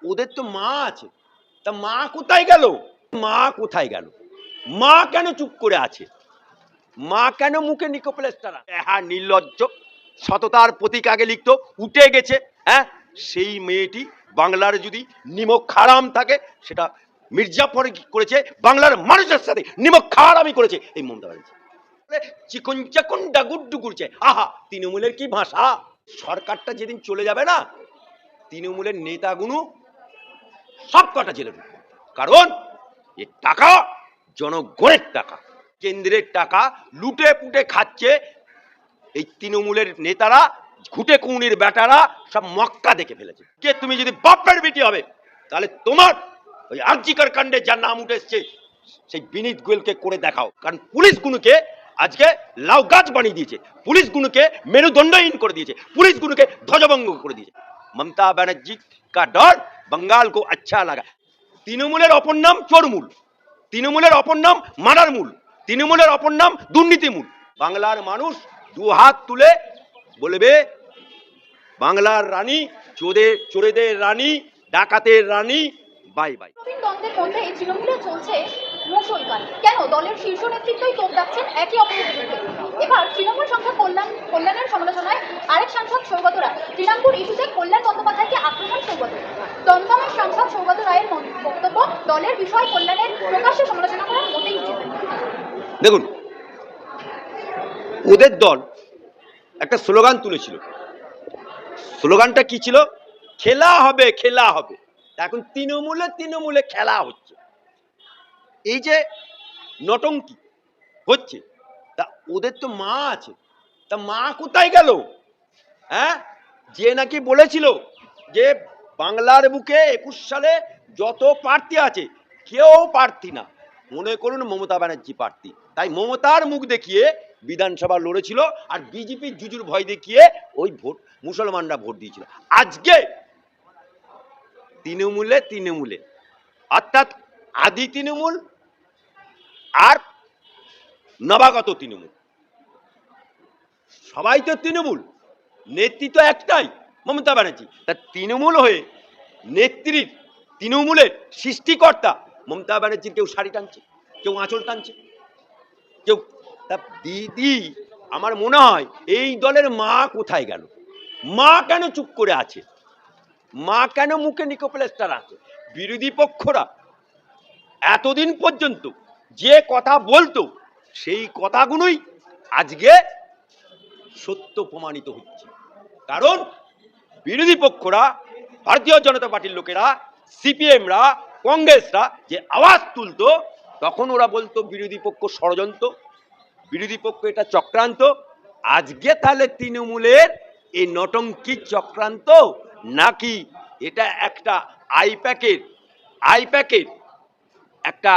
ওদের তো মা আছে, তা মা কোথায় গেল? মা কোথায় গেল? মা কেন চুপ করে আছে? মা কেন মুখে নিকোপ্লাস্টার? হ্যাঁ, নির্লজ্জ, সততার প্রতীক আগে লিখতো, উঠে গেছে। হ্যাঁ, সেই মেয়েটি বাংলার যদি নিমক খারাম থাকে, সেটা মির্জাফর করেছে, বাংলার মানুষের সাথে নিমক খারামি করেছে এই মমতা ব্যানার্জি। চিকন চাকুন ডাগুড্ডু করছে। আহা, তৃণমূলের কি ভাষা! সরকারটা যেদিন চলে যাবে না, তৃণমূলের নেতাগুলো সব কটা জেলে ঢুকবে। কারণ এ টাকা জনগণের টাকা, কেন্দ্রের টাকা লুটে পুটে খাচ্ছে এই তৃণমূলের নেতারা। ঘুটে কুনির বেটারা সব মক্কা দেখে ফেলেছে। কে তুমি যদি বাপের বেটি হবে, তাহলে তোমার ওই আরজিকর কাণ্ডে যার নাম উঠে এসছে সেই বিনীত গোয়েলকে করে দেখাও। কারণ পুলিশগুলোকে আজকে লাউ গাছ বানিয়ে দিয়েছে, পুলিশগুলোকে মেরুদণ্ডহীন করে দিয়েছে, পুলিশগুলোকে ধ্বজভঙ্গ করে দিয়েছে। মমতা ব্যানার্জি কা ডর बंगाल को अच्छा लगा। তৃণমূলের অপর নাম চোরমূল, তৃণমূলের অপর নাম মারারমূল, তৃণমূলের অপর নাম দুর্নীতিমূল। বাংলার মানুষ দু হাত তুলে বলবে, বাংলার রানী, চোরেদের রানী, ডাকাতের রানী, বাই বাই। দ্বন্দ্বের মধ্যে তৃণমূলে চলছে মুষলধার। কেন? দলের শীর্ষ নেতৃত্বই তোপ দাগছেন একে অপরের বিরুদ্ধে। এবার তৃণমূল সংখ্যা কল্যাণের সমালোচনায় আরেক সাংসদ সৌগত রায় তৃণাঙ্কুর ইস্যুতে কল্যাণ বন্দ্যোপাধ্যায়কে আক্রমণ সৌগত। দমদমের সাংসদ সৌগত রায়ের বক্তব্য, দলের বিষয় কল্যাণের প্রকাশ্যে সমালোচনা করা মোটেই উচিত নয়। দেখুন, ওদের দল একটা স্লোগান তুলেছিল, স্লোগানটা কি ছিল? খেলা হবে, খেলা হবে। এখন তৃণমূলে খেলা হচ্ছে, এই যে নটঙ্কি হচ্ছে, তা ওদের তো মা আছে, তা মা কোথায় গেল? হ্যাঁ, যে নাকি বলেছিল যে বাংলার বুকে 21 সালে যত প্রার্থী আছে কেউ প্রার্থী না, মনে করুন মমতা ব্যানার্জি প্রার্থী। তাই মমতার মুখ দেখিয়ে বিধানসভা লড়েছিল, আর বিজেপির জুজুর ভয় দেখিয়ে ওই ভোট মুসলমানরা ভোট দিয়েছিল। আজকে তৃণমূলে অর্থাৎ আদি তৃণমূল আর নবাগত তৃণমূল, সবাই তো তৃণমূল, নেতৃত্ব একটাই মমতা ব্যানার্জি। তা তৃণমূল হয়ে নেত্রীর, তৃণমূলের সৃষ্টিকর্তা মমতা ব্যানার্জির কেউ শাড়ি টানছে, কেউ আঁচল টানছে, কেউ। তা দিদি, আমার মনে হয় এই দলের মা কোথায় গেল? মা কেন চুপ করে আছে? মা কেন মুখে নিকোপ্লাস্টার আছে? বিরোধী পক্ষরা এতদিন পর্যন্ত যে কথা বলতো, সেই কথাগুলোই আজকে সত্য প্রমাণিত হচ্ছে। কারণ বিরোধী পক্ষরা, ভারতীয় জনতা পার্টির লোকেরা, সিপিএমরা, কংগ্রেসরা যে আওয়াজ তুলতো, তখন ওরা বলতো বিরোধী পক্ষ ষড়যন্ত্র, বিরোধী পক্ষ এটা চক্রান্ত। আজকে তাহলে তৃণমূলের এই নটঙ্কি চক্রান্ত, নাকি এটা একটা আইপ্যাকের একটা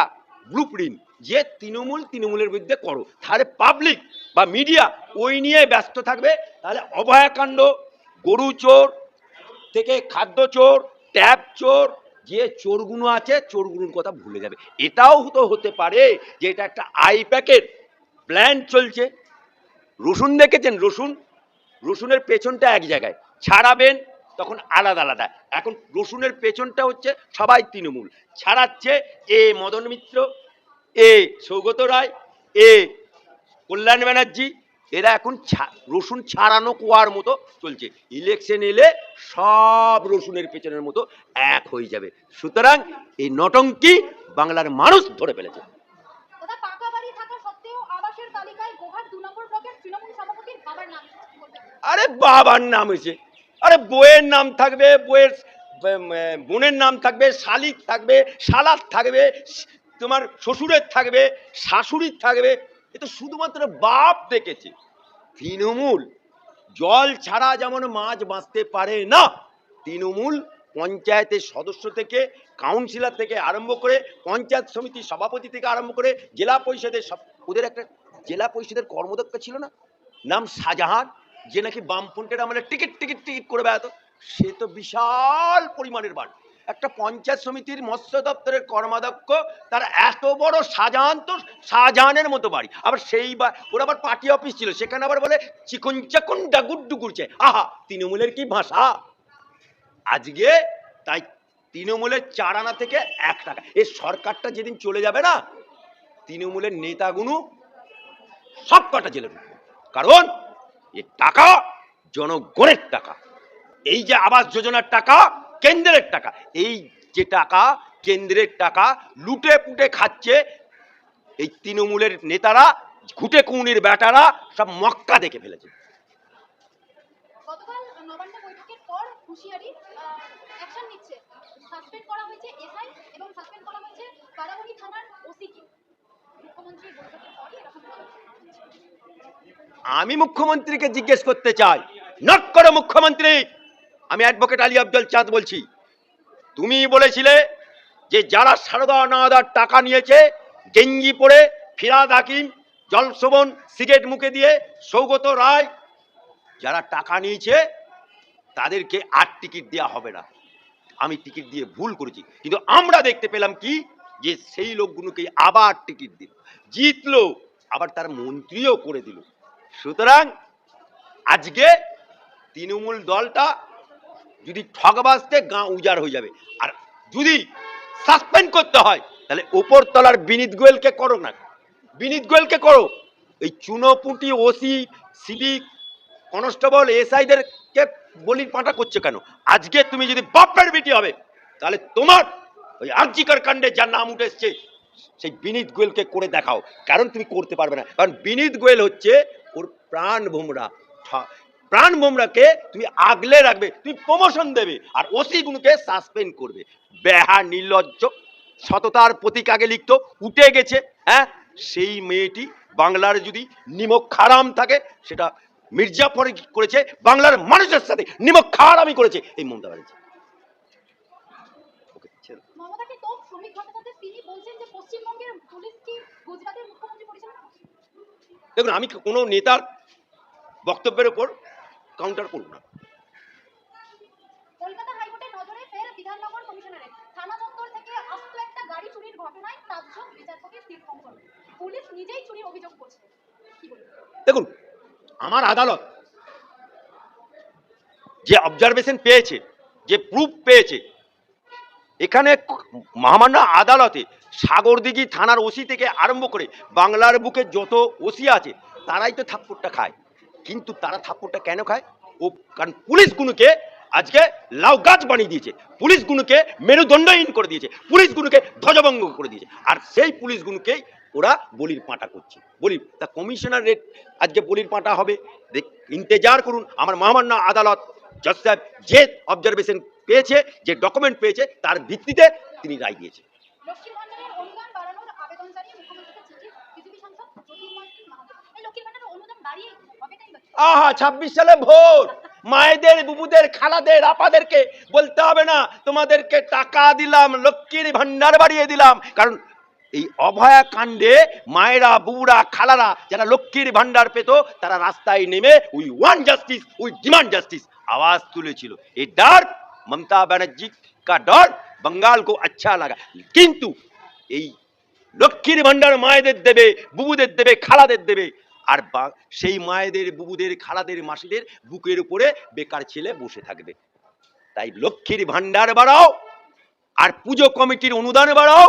ব্লুপ্রিন্ট যে তৃণমূলের বিরুদ্ধে করো, তাহলে পাবলিক বা মিডিয়া ওই নিয়ে ব্যস্ত থাকবে। তাহলে অভয়াকাণ্ড, গরু চোর থেকে খাদ্য চোর, ট্যাব চোর, যে চোরগুলো আছে চোরগুলোর কথা ভুলে যাবে। এটাও তো হতে পারে যে এটা একটা আইপ্যাকের প্ল্যান চলছে। রসুন দেখেছেন? রসুনের পেছনটা এক জায়গায়, ছাড়াবেন তখন আলাদা আলাদা। এখন রসুনের পেছনটা হচ্ছে সবাই তৃণমূল, ছাড়াচ্ছে এ মদন মিত্র, এ সৌগত রায়, এ কল্যাণ ব্যানার্জি। এরা এখন রসুন ছাড়ানো কুয়ার মতো চলছে। ইলেকশন এলে সব রসুনের পেছনের মতো এক হয়ে যাবে। সুতরাং এই নটঙ্কি বাংলার মানুষ ধরে ফেলেছে। আরে বাবার নাম হয়েছে, আরে বইয়ের নাম থাকবে, বইয়ের বোনের নাম থাকবে, শালিক থাকবে, শালার থাকবে, তোমার শ্বশুরের থাকবে, শাশুড়ির থাকবে। এ তো শুধুমাত্র বাপ দেখেছে। তৃণমূল জল ছাড়া যেমন মাছ বাঁচতে পারে না, তৃণমূল পঞ্চায়েতের সদস্য থেকে, কাউন্সিলর থেকে আরম্ভ করে, পঞ্চায়েত সমিতির সভাপতি থেকে আরম্ভ করে, জেলা পরিষদের সব, ওদের একটা জেলা পরিষদের কর্মদক্ষ ছিল না, নাম শাহজাহান, যে নাকি বামফ্রন্টের আমলে টিকিট করে বেড়াতো। সে তো বিশাল পরিমাণের বাড়ি। একটা পঞ্চায়েত সমিতির মৎস্য দপ্তরের কর্মাধ্যক্ষ, তার এত বড় শাহজাহান, তো শাহজাহানের মতো বাড়ি। আবার সেই ওর আবার পার্টি অফিস ছিল, সেখানে আবার বলে চিকন চাকুন ডাগুড্ডু করছে। আহা, তৃণমূলের কি ভাষা! আজকে তাই তৃণমূলের 4 আনা থেকে 1 টাকা। এই সরকারটা যেদিন চলে যাবে না, তৃণমূলের নেতাগুলো সব কটা জেলে ঢুকবে। কারণ এ টাকা জনগণের টাকা। এই যে আবাস যোজনার টাকা কেন্দ্রের টাকা, এই যে টাকা কেন্দ্রের টাকা লুটে পুটে খাচ্ছে এই তৃণমূলের নেতারা, ঘুটে কুনির বেটারা সব মক্কা দেখে ফেলেছে। গতকাল নবান্ন বৈঠকের পর হুঁশিয়ারি অ্যাকশন নিচ্ছে, সাসপেন্ড করা হয়েছে এসআই এবং সাসপেন্ড করা হয়েছে বারাবণী থানার ওসিকে। মুখ্যমন্ত্রীর বৈঠকের পরই এরকম আমি মুখ্যমন্ত্রীকে জিজ্ঞেস করতে চাই, নক করো মুখ্যমন্ত্রী, আমি অ্যাডভোকেট আলী আফজল চাঁদ বলছি। তুমি বলেছিলে যে যারা সারদা নাদার টাকা নিয়েছে, গেঞ্জি পরে ফিরাদ হাকিম, জলশোভন সিগারেট মুখে দিয়ে, সৌগত রায়, যারা টাকা নিয়েছে তাদেরকে আর টিকিট দেওয়া হবে না। আমি টিকিট দিয়ে ভুল করেছি, কিন্তু আমরা দেখতে পেলাম কি যে সেই লোকগুলোকে আবার টিকিট দিল, জিতলো, আবার তার মন্ত্রীও করে দিল। সুতরাং আজকে তৃণমূল দলটা যদি ঠগবাজতে গাঁ উজাড় হয়ে যাবে। আর যদি সাসপেন্ড করতে হয় তাহলে ওপর তলার বিনীত গোয়েলকে করো না, বিনীত গোয়েলকে করো। এই চুনোপুটি ওসি সিভিক কনস্টেবল এসআইদেরকে বলির পাঁটা করছে কেন? আজকে তুমি যদি বাপের বিটি হবে তাহলে তোমার ওই আর্জিকর কাণ্ডে যার নাম উঠে এসছে সেই বিনীত গোয়েলকে করে দেখাও। কারণ তুমি করতে পারবে না, কারণ বিনীত গোয়েল হচ্ছে ওর প্রাণ ভোমরা। প্রাণ ভোমরাকে তুমি আগলে রাখবে, তুমি প্রমোশন দেবে, আর ওসি গুলোকে সাসপেন্ড করবে। বেহা নির্লজ্জ, সততার প্রতীক আগে লিখতো, উঠে গেছে। হ্যাঁ, সেই মেয়েটি বাংলার যদি নিমক খারাম থাকে সেটা মির্জাফর করেছে, বাংলার মানুষের সাথে নিমক খারামি করেছে এই মমতা ব্যানার্জি। মমতাকে তো শ্রমিক ভট্টাচার্য তিনি বলছেন যে পশ্চিমবঙ্গের পুলিশ কি গুজরাটের মুখ্যমন্ত্রী পরিচালনা করছে। দেখুন, আমি কোনো নেতার বক্তব্যের উপর কাউন্টার করব না। কলকাতা হাইকোর্টের নজরে ফের বিধাননগর কমিশনারের থানা চত্বর থেকে আস্ত একটা গাড়ি চুরির ঘটনায় রাজ্য বিচারপতি তীর্থঙ্কর পুলিশ নিজেই চুরির অভিযোগ করছে। কি বলবেন? দেখুন, আমার আদালত যে অবজারভেশন পেয়েছে, যে প্রুফ পেয়েছে, এখানে মহামান্য আদালতে সাগরদিঘি থানার ওসি থেকে আরম্ভ করে বাংলার বুকে যত ওসি আছে তারাই তো থাপ্পড়টা খায়। কিন্তু তারা থাপ্পড়টা কেন খায়? ও কারণ পুলিশগুলোকে আজকে লাউ গাছ বানিয়ে দিয়েছে, পুলিশগুলোকে মেরুদণ্ডহীন করে দিয়েছে, পুলিশগুলোকে ধ্বজভঙ্গ করে দিয়েছে, আর সেই পুলিশগুলোকেই ওরা বলির পাঁটা করছে। বলি তা কমিশনার রেট আজকে বলির পাঁটা হবে, ইন্তেজার করুন। আমার মহামান্য আদালত জজ সাহেব যে অবজারভেশন পেয়েছে, যে ডকুমেন্ট পেয়েছে, তার ভিত্তিতে তিনি রায় দিয়েছে। লক্ষ্মীর ভান্ডারের অনুদান বাড়ানোর আবেদন জানিয়ে মুখ্যমন্ত্রীকে চিঠি বিজেপি সাংসদ জ্যোতির্ময় সিং মাহাতো। এই লক্ষ্মীর ভান্ডারের অনুদান বাড়িয়ে হবেটাই বা কি? আহা, 26 সালে ভোট, মায়েদের, বুবুদের, খালাদের, আপাদেরকে বলতে হবে না তোমাদেরকে টাকা দিলাম, লক্ষ্মীর ভান্ডার বাড়িয়ে দিলাম। কারণ এই অভয়া কাণ্ডে মায়েরা, বুবুরা, খালারা যারা লক্ষ্মীর ভান্ডার পেত তারা রাস্তায় নেমে we want justice, we demand justice আওয়াজ তুলেছিল। এই ডর মমতা ব্যানার্জি কা ডর बंगाल को अच्छा लगा। কিন্তু এই লক্ষ্মীর ভান্ডার মায়েদের দেবে, বুবুদের দেবে, খালাদের দেবে, আর সেই মায়েদের, বুবুদের, খালাদের, মাসিদের বুকের উপরে বেকার ছেলে বসে থাকবে। তাই লক্ষ্মীর ভান্ডার বাড়াও আর পুজো কমিটির অনুদান বাড়াও,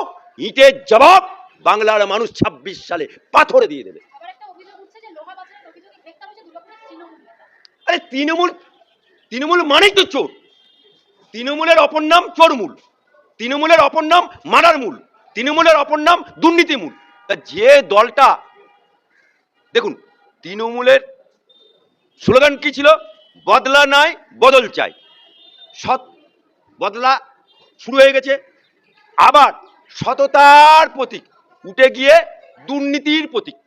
ইটের জবাব বাংলার মানুষ 26 সালে পাথরে দিয়ে দেবে। আবার একটা অভিযোগ উঠছে যে লোহা পাচারের অভিযোগে গ্রেফতার হয়েছে দুর্গাপুরের তৃণমূল নেতা। আরে তৃণমূল মানেই তো চোর। তৃণমূলের অপর নাম চোরমূল, তৃণমূলের অপর নাম মারারমূল, তৃণমূলের অপর নাম দুর্নীতিমূল। যে দলটা, দেখুন তৃণমূলের স্লোগান কি ছিল? বদলা নাই, বদল চাই। সৎ বদলা শুরু হয়ে গেছে, আবার সততার প্রতীক উঠে গিয়ে দুর্নীতির প্রতীক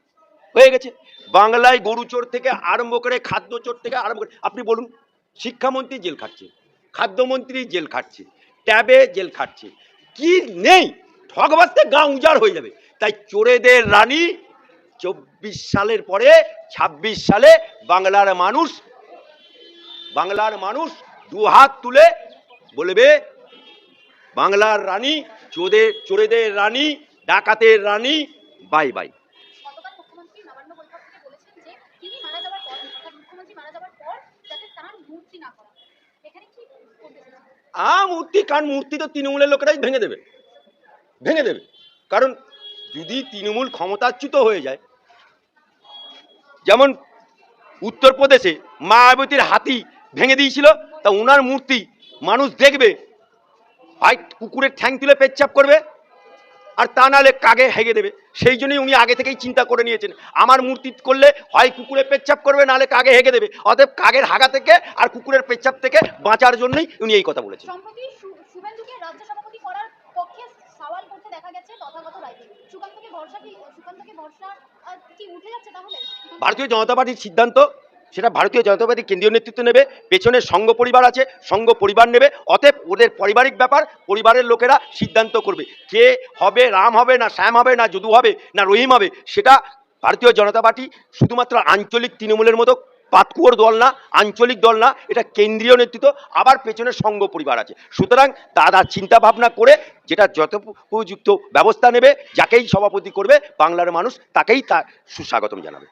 হয়ে গেছে। বাংলায় গরু চোর থেকে আরম্ভ করে, খাদ্য চোর থেকে আরম্ভ করে, আপনি বলুন, শিক্ষামন্ত্রী জেল খাটছে, খাদ্যমন্ত্রী জেল খাটছে, ট্যাবে জেল খাটছে, কি নেই? ঠগবাজতে গা উজাড় হয়ে যাবে। তাই চোরেদের রানী 24 সালের পরে 26 সালে বাংলার মানুষ দুহাত তুলে বলবে বাংলার রানী, চোরেদের রানী, ডাকাতের রানী, বাই বাই। গতকাল মুখ্যমন্ত্রী নবান্ন বৈঠক থেকে বলেছেন যে তিনি মারা যাওয়ার পর, অর্থাৎ মুখ্যমন্ত্রী মারা যাওয়ার পর যাতে তার মূর্তি না করা হয়। এখানে কি করতে চাইছেন? মূর্তি, কারণ মূর্তি তো তৃণমূলের লোকেরাই ভেঙে দেবে, ভেঙে দেবে। কারণ যদি তৃণমূল ক্ষমতাচ্যুত হয়ে যায়, যেমন উত্তরপ্রদেশে মায়াবতীর হাতি ভেঙে দিয়েছিল, তা ওনার মূর্তি মানুষ দেখবে, হয় কুকুরের ঠ্যাং তুলে পেচ্ছাপ করবে, আর তা নাহলে কাগে হেগে দেবে। সেই জন্যই উনি আগে থেকেই চিন্তা করে নিয়েছেন, আমার মূর্তি করলে হয় কুকুরে পেচ্ছাপ করবে, নাহলে কাগে হেগে দেবে। অতএব কাগের হাগা থেকে আর কুকুরের পেচ্ছাপ থেকে বাঁচার জন্যই উনি এই কথা বলেছেন। সম্প্রতি শুভেন্দুকে রাজ্য সভাপতি করার পক্ষে সওয়াল করতে দেখা গেছে তথাগত রায়কে। সুকান্তকে ভরসা কি উঠে যাচ্ছে তাহলে? ভারতীয় জনতা পার্টির সিদ্ধান্ত, সেটা ভারতীয় জনতা পার্টির কেন্দ্রীয় নেতৃত্ব নেবে, পেছনে সংঘ পরিবার আছে, সংঘ পরিবার নেবে। অতএব ওদের পারিবারিক ব্যাপার, পরিবারের লোকেরা সিদ্ধান্ত করবে কে হবে, রাম হবে না শ্যাম হবে না যদু হবে না রহিম হবে। সেটা ভারতীয় জনতা পার্টি শুধুমাত্র আঞ্চলিক তৃণমূলের মতো পাতকুয়োর দল না, আঞ্চলিক দল না, এটা কেন্দ্রীয় নেতৃত্ব, আবার পেছনে সংঘ পরিবার আছে। সুতরাং তারা চিন্তা ভাবনা করে যেটা যথোপযুক্ত ব্যবস্থা নেবে, যাকেই সভাপতি করবে বাংলার মানুষ তাকেই তার সুস্বাগতম জানাবে।